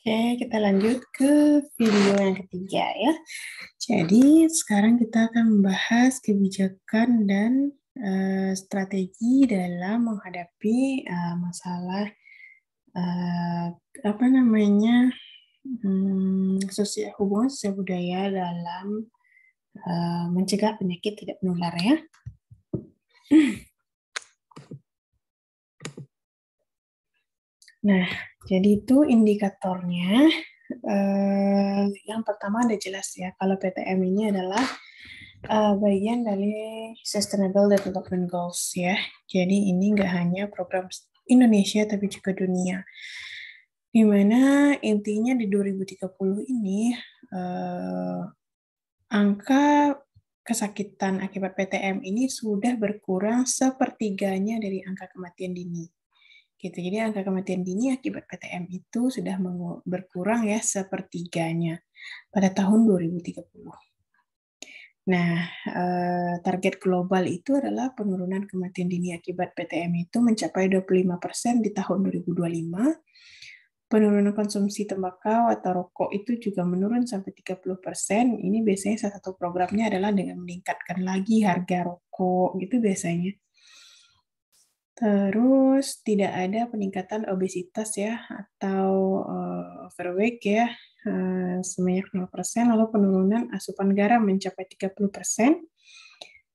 Oke, kita lanjut ke video yang ketiga ya. Jadi sekarang kita akan membahas kebijakan dan strategi dalam menghadapi masalah eh, apa namanya hubungan sosial budaya dalam mencegah penyakit tidak menular ya. Nah, jadi itu indikatornya. Yang pertama ada jelas ya, kalau PTM ini adalah bagian dari Sustainable Development Goals ya. Jadi ini nggak hanya program Indonesia tapi juga dunia. Di mana intinya di 2030 ini angka kesakitan akibat PTM ini sudah berkurang sepertiganya dari angka kematian dini. Gitu. Jadi angka kematian dini akibat PTM itu sudah berkurang ya sepertiganya pada tahun 2030. Nah, target global itu adalah penurunan kematian dini akibat PTM itu mencapai 25% di tahun 2025. Penurunan konsumsi tembakau atau rokok itu juga menurun sampai 30%. Ini biasanya salah satu programnya adalah dengan meningkatkan lagi harga rokok gitu biasanya. Terus tidak ada peningkatan obesitas ya atau overweight ya sebanyak 0%, lalu penurunan asupan garam mencapai 30%.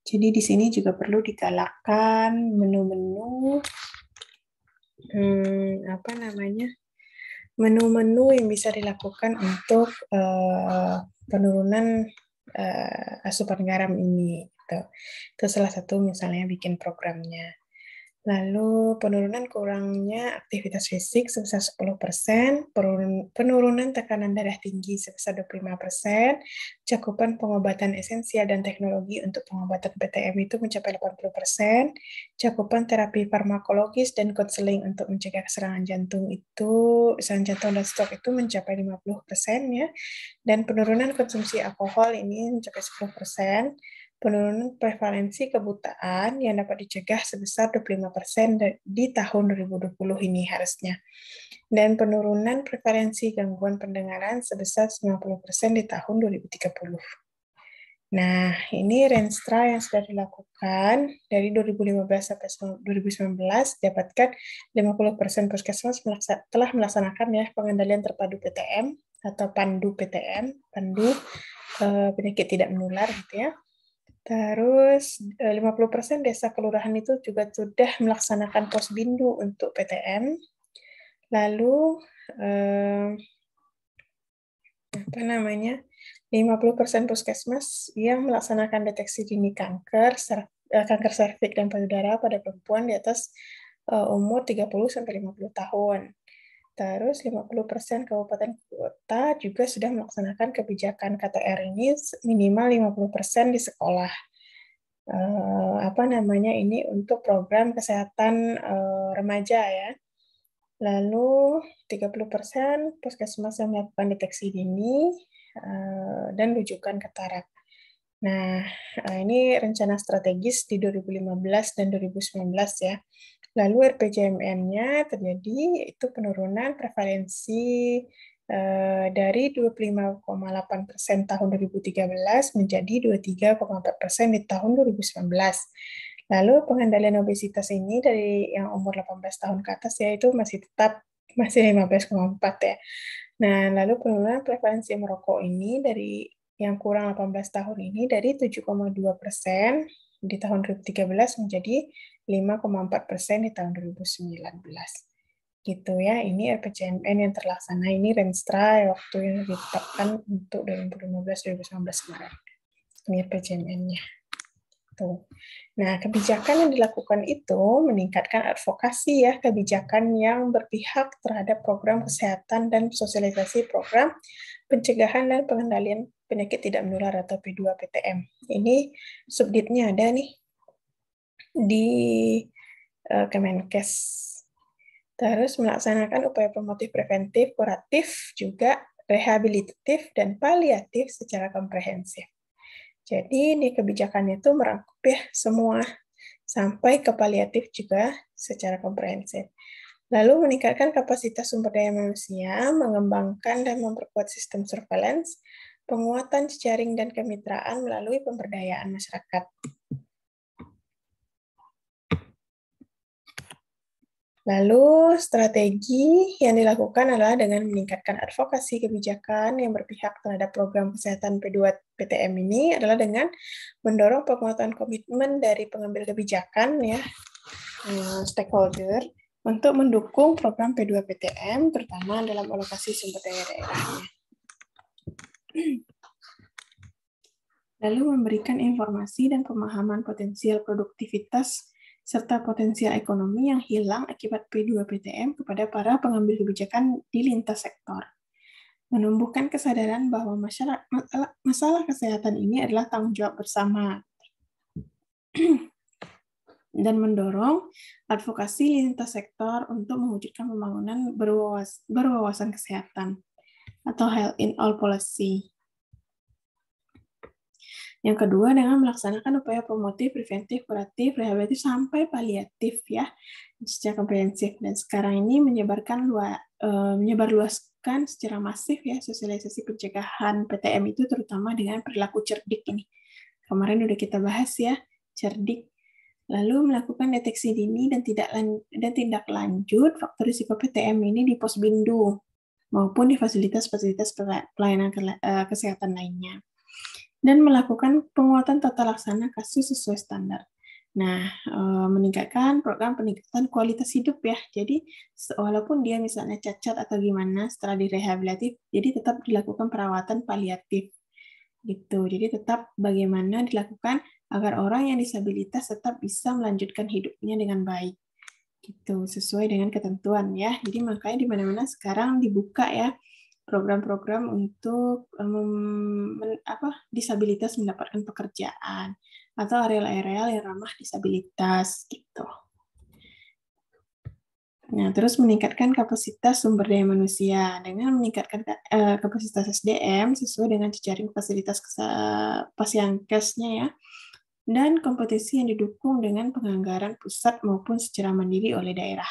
Jadi di sini juga perlu digalakkan menu-menu apa namanya? Menu-menu yang bisa dilakukan untuk penurunan asupan garam ini. Gitu. Itu salah satu misalnya bikin programnya. Lalu penurunan kurangnya aktivitas fisik sebesar 10%, penurunan tekanan darah tinggi sebesar 25%, cakupan pengobatan esensial dan teknologi untuk pengobatan PTM itu mencapai 80%, cakupan terapi farmakologis dan konseling untuk mencegah serangan jantung dan stroke itu mencapai 50% ya, dan penurunan konsumsi alkohol ini mencapai 10%, penurunan prevalensi kebutaan yang dapat dicegah sebesar 25% di tahun 2020 ini harusnya. Dan penurunan prevalensi gangguan pendengaran sebesar 90% di tahun 2030. Nah, ini Renstra yang sudah dilakukan dari 2015 sampai 2019, dapatkan 50% puskesmas telah melaksanakan ya pengendalian terpadu PTM atau PANDU PTM, PANDU penyakit tidak menular gitu ya. Terus 50% desa kelurahan itu juga sudah melaksanakan posbindu untuk PTM. Lalu 50% puskesmas yang melaksanakan deteksi dini kanker serviks dan payudara pada perempuan di atas umur 30 sampai 50 tahun. Terus 50% kabupaten kota juga sudah melaksanakan kebijakan KTR ini minimal 50% di sekolah. Ini untuk program kesehatan remaja ya. Lalu 30% puskesmas yang melakukan deteksi dini dan rujukan katarak. Nah, ini rencana strategis di 2015 dan 2019 ya. Lalu RPJMN-nya terjadi itu penurunan prevalensi dari 25,8% tahun 2013 menjadi 23,4% di tahun 2019. Lalu pengendalian obesitas ini dari yang umur 18 tahun ke atas ya itu masih 15,4 ya. Nah, lalu penurunan prevalensi merokok ini dari yang kurang 18 tahun ini dari 7,2% di tahun 2013 menjadi 5,4% di tahun 2019. Gitu ya, ini RPJMN yang terlaksana, ini Renstra waktu yang ditetapkan untuk 2015-2019 kemarin. Ini RPJMN-nya. Tuh. Nah, kebijakan yang dilakukan itu meningkatkan advokasi ya, kebijakan yang berpihak terhadap program kesehatan dan sosialisasi program pencegahan dan pengendalian penyakit tidak menular atau P2PTM. Ini subditnya ada nih di Kemenkes. Terus melaksanakan upaya promotif preventif, kuratif, juga rehabilitatif dan paliatif secara komprehensif. Jadi ini kebijakannya itu merangkup ya semua sampai ke paliatif juga secara komprehensif. Lalu meningkatkan kapasitas sumber daya manusia, mengembangkan dan memperkuat sistem surveillance, penguatan jejaring dan kemitraan melalui pemberdayaan masyarakat. Lalu strategi yang dilakukan adalah dengan meningkatkan advokasi kebijakan yang berpihak terhadap program kesehatan P2 PTM ini adalah dengan mendorong penguatan komitmen dari pengambil kebijakan ya, stakeholder untuk mendukung program P2 PTM terutama dalam alokasi sumber daya daerahnya. Lalu memberikan informasi dan pemahaman potensial produktivitas serta potensial ekonomi yang hilang akibat P2 PTM kepada para pengambil kebijakan di lintas sektor. Menumbuhkan kesadaran bahwa masalah kesehatan ini adalah tanggung jawab bersama. Dan mendorong advokasi lintas sektor untuk mewujudkan pembangunan berwawasan kesehatan atau health in all policy. Yang kedua, dengan melaksanakan upaya promotif, preventif, kuratif, rehabilitatif, sampai paliatif ya, secara komprehensif. Dan sekarang ini menyebarluaskan secara masif ya sosialisasi pencegahan PTM itu terutama dengan perilaku cerdik ini. Kemarin udah kita bahas ya, cerdik. Lalu melakukan deteksi dini dan tindak lanjut faktor risiko PTM ini di Posbindu maupun di fasilitas-fasilitas pelayanan kesehatan lainnya. Dan melakukan penguatan tata laksana kasus sesuai standar. Nah, meningkatkan program peningkatan kualitas hidup ya. Jadi, walaupun dia misalnya cacat atau gimana setelah direhabilitatif, jadi tetap dilakukan perawatan paliatif. Gitu. Jadi tetap bagaimana dilakukan agar orang yang disabilitas tetap bisa melanjutkan hidupnya dengan baik. Gitu, sesuai dengan ketentuan ya. Jadi makanya di mana-mana sekarang dibuka ya program-program untuk disabilitas mendapatkan pekerjaan atau areal-areal yang ramah disabilitas gitu. Nah, terus meningkatkan kapasitas sumber daya manusia dengan meningkatkan kapasitas SDM sesuai dengan jejaring fasilitas Pasienkesnya ya, dan kompetisi yang didukung dengan penganggaran pusat maupun secara mandiri oleh daerah.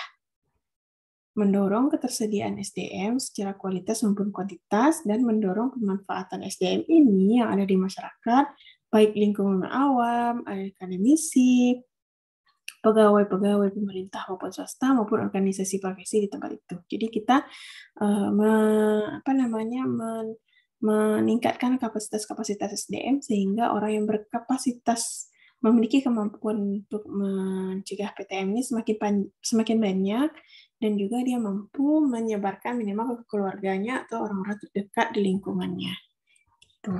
Mendorong ketersediaan SDM secara kualitas maupun kuantitas, dan mendorong pemanfaatan SDM ini yang ada di masyarakat, baik lingkungan awam, akademisi, pegawai-pegawai pemerintah maupun swasta, maupun organisasi profesi di tempat itu. Jadi kita meningkatkan kapasitas-kapasitas SDM sehingga orang yang berkapasitas memiliki kemampuan untuk mencegah PTM ini semakin banyak, dan juga dia mampu menyebarkan minimal ke keluarganya atau orang-orang terdekat di lingkungannya. Gitu.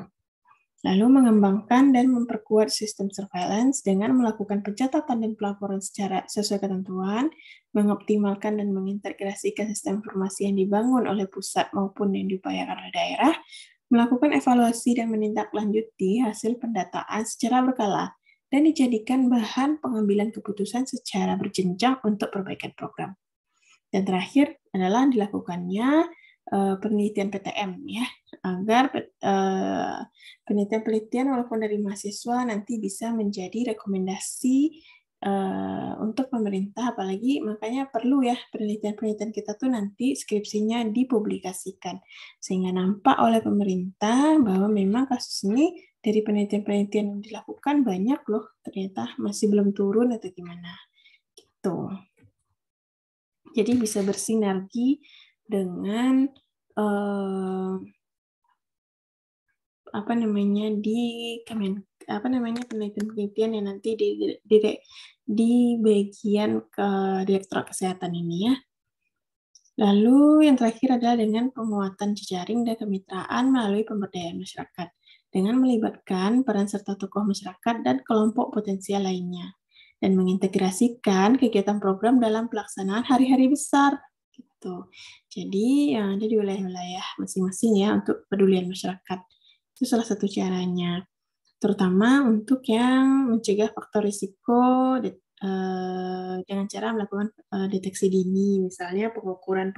Lalu mengembangkan dan memperkuat sistem surveillance dengan melakukan pencatatan dan pelaporan secara sesuai ketentuan, mengoptimalkan dan mengintegrasikan sistem informasi yang dibangun oleh pusat maupun yang diupayakan oleh daerah, melakukan evaluasi dan menindaklanjuti hasil pendataan secara berkala, dan dijadikan bahan pengambilan keputusan secara berjenjang untuk perbaikan program. Dan terakhir adalah dilakukannya penelitian PTM ya, agar penelitian-penelitian walaupun dari mahasiswa nanti bisa menjadi rekomendasi untuk pemerintah, apalagi makanya perlu ya penelitian-penelitian kita tuh nanti skripsinya dipublikasikan sehingga nampak oleh pemerintah bahwa memang kasus ini dari penelitian-penelitian yang dilakukan banyak loh, ternyata masih belum turun atau gimana gitu. Jadi bisa bersinergi dengan penelitian-penelitian yang nanti di bagian ke Direktorat Kesehatan ini ya. Lalu yang terakhir adalah dengan penguatan jejaring dan kemitraan melalui pemberdayaan masyarakat dengan melibatkan peran serta tokoh masyarakat dan kelompok potensial lainnya, dan mengintegrasikan kegiatan program dalam pelaksanaan hari-hari besar gitu. Jadi yang ada di wilayah-wilayah masing-masing ya untuk kepedulian masyarakat. Itu salah satu caranya. Terutama untuk yang mencegah faktor risiko dengan cara melakukan deteksi dini, misalnya pengukuran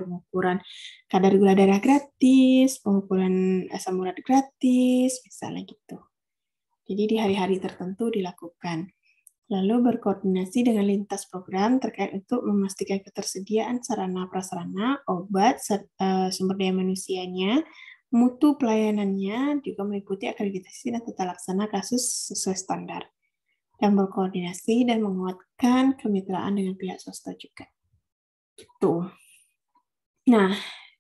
kadar gula darah gratis, pengukuran asam urat gratis, misalnya gitu. Jadi di hari-hari tertentu dilakukan. Lalu berkoordinasi dengan lintas program terkait untuk memastikan ketersediaan sarana prasarana, obat, sumber daya manusianya, mutu pelayanannya, juga meliputi akreditasi dan tata laksana kasus sesuai standar. Dan berkoordinasi dan menguatkan kemitraan dengan pihak swasta juga. Tuh. Nah,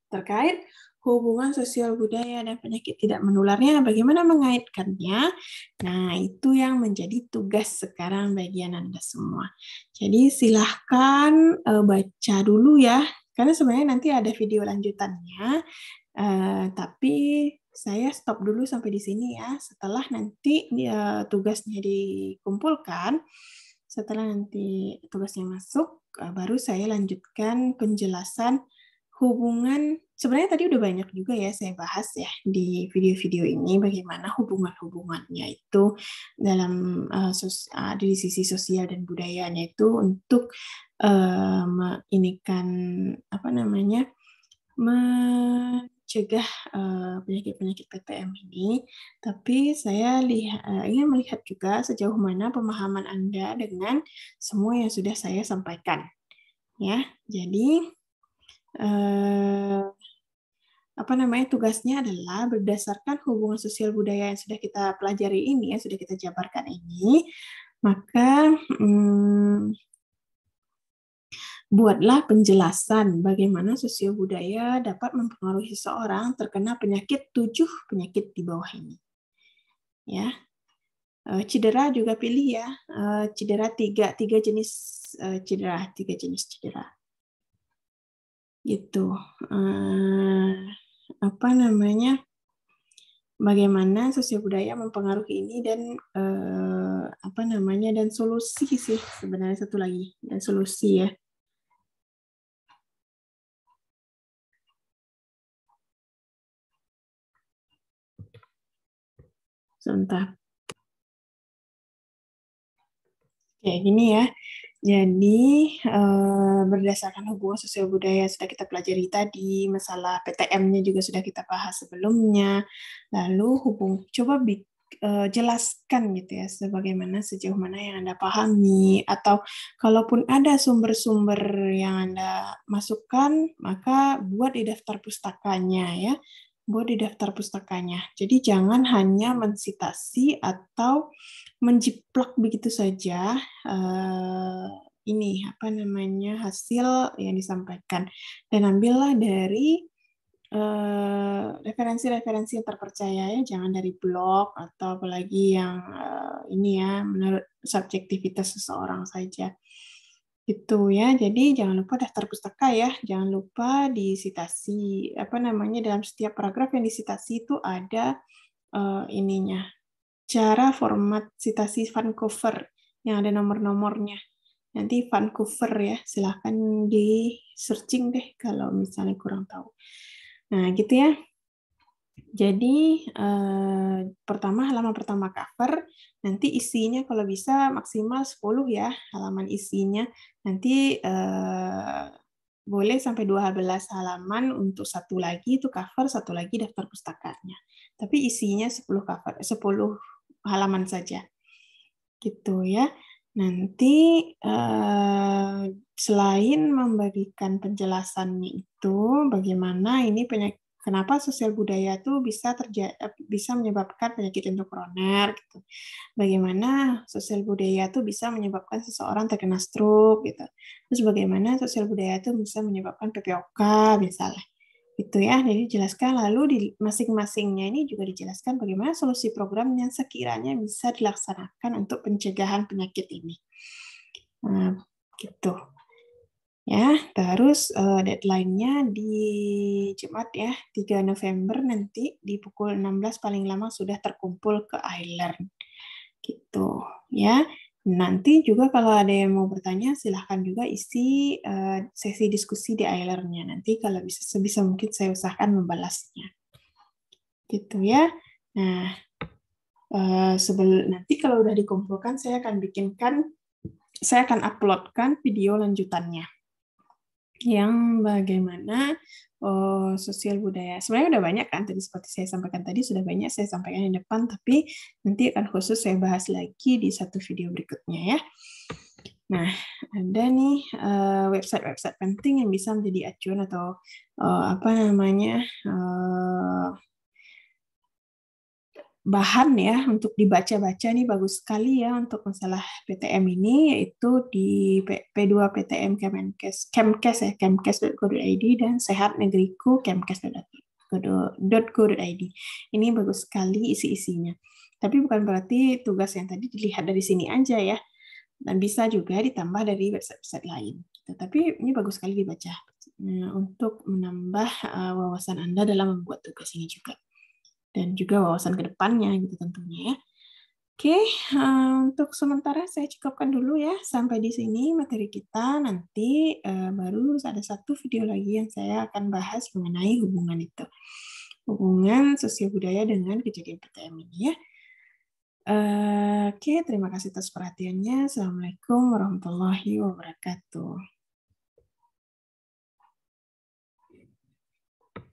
terkait hubungan sosial budaya dan penyakit tidak menularnya, bagaimana mengaitkannya? Nah, itu yang menjadi tugas sekarang bagian Anda semua. Jadi silahkan baca dulu ya, karena sebenarnya nanti ada video lanjutannya, tapi saya stop dulu sampai di sini ya. Setelah nanti tugasnya dikumpulkan, setelah nanti tugasnya masuk, baru saya lanjutkan penjelasan hubungan. Sebenarnya tadi udah banyak juga ya saya bahas ya di video-video ini bagaimana hubungan-hubungannya itu dalam dari sisi sosial dan budayanya itu untuk inikan apa namanya mencegah penyakit-penyakit PTM ini. Tapi saya ingin melihat juga sejauh mana pemahaman Anda dengan semua yang sudah saya sampaikan. Ya, jadi tugasnya adalah berdasarkan hubungan sosial budaya yang sudah kita pelajari ini, yang sudah kita jabarkan ini, maka buatlah penjelasan bagaimana sosial budaya dapat mempengaruhi seseorang terkena penyakit 7 penyakit di bawah ini. Ya, cedera juga pilih ya, cedera tiga jenis cedera, 3 jenis cedera. Gitu. Bagaimana sosial budaya mempengaruhi ini dan dan solusi sih sebenarnya satu lagi, dan solusi ya. Sebentar. Kayak gini ya. Jadi berdasarkan hubungan sosial budaya yang sudah kita pelajari tadi, masalah PTM-nya juga sudah kita bahas sebelumnya. Lalu coba jelaskan gitu ya, sebagaimana sejauh mana yang Anda pahami, atau kalaupun ada sumber-sumber yang Anda masukkan, maka buat di daftar pustakanya ya. Buat di daftar pustakanya. Jadi jangan hanya mensitasi atau menjiplak begitu saja hasil yang disampaikan, dan ambillah dari referensi-referensi yang terpercaya ya, jangan dari blog atau apalagi yang menurut subjektivitas seseorang saja. Gitu ya. Jadi jangan lupa daftar pustaka ya. Jangan lupa disitasi dalam setiap paragraf yang disitasi itu ada cara format citasi Vancouver yang ada nomor-nomornya. Nanti Vancouver ya, silahkan di searching deh kalau misalnya kurang tahu. Nah, gitu ya. Jadi halaman pertama cover, nanti isinya kalau bisa maksimal 10 ya halaman isinya. Nanti boleh sampai 12 halaman untuk satu lagi itu cover, satu lagi daftar pustakanya. Tapi isinya 10 halaman saja. Gitu ya. Nanti selain memberikan penjelasannya itu bagaimana ini kenapa sosial budaya itu bisa menyebabkan penyakit jantung koroner gitu. Bagaimana sosial budaya itu bisa menyebabkan seseorang terkena stroke gitu. Terus bagaimana sosial budaya itu bisa menyebabkan PPOK misalnya. Itu ya, jadi dijelaskan, lalu di masing-masingnya ini juga dijelaskan bagaimana solusi program yang sekiranya bisa dilaksanakan untuk pencegahan penyakit ini. Nah, gitu. Ya, terus deadline-nya di Jumat ya, 3 November nanti di pukul 16 paling lama sudah terkumpul ke iLearn. Gitu, ya. Nanti juga kalau ada yang mau bertanya, silahkan juga isi sesi diskusi di iLearn-nya. Nanti kalau bisa sebisa mungkin saya usahakan membalasnya. Gitu ya. Nah, nanti kalau udah dikumpulkan, saya akan uploadkan video lanjutannya. Yang bagaimana sosial budaya. Sebenarnya udah banyak kan, tadi seperti saya sampaikan tadi, sudah banyak saya sampaikan di depan, tapi nanti akan khusus saya bahas lagi di satu video berikutnya ya. Nah, ada nih website-website penting yang bisa menjadi acuan atau apa namanya bahan ya untuk dibaca-baca nih, bagus sekali ya untuk masalah PTM ini, yaitu di P2 PTM Kemenkes, Kemkes ya, kemkes.go.id dan Sehat Negeriku kemkes.go.id. Ini bagus sekali isi-isinya. Tapi bukan berarti tugas yang tadi dilihat dari sini aja ya, dan bisa juga ditambah dari website-website lain. Tapi ini bagus sekali dibaca untuk menambah wawasan Anda dalam membuat tugas ini juga. Dan juga wawasan ke depannya gitu tentunya ya. Oke, untuk sementara saya cukupkan dulu ya. Sampai di sini materi kita. Nanti baru ada satu video lagi yang saya akan bahas mengenai hubungan itu. Hubungan sosial budaya dengan kejadian PTM ini ya. Oke, terima kasih atas perhatiannya. Assalamualaikum warahmatullahi wabarakatuh.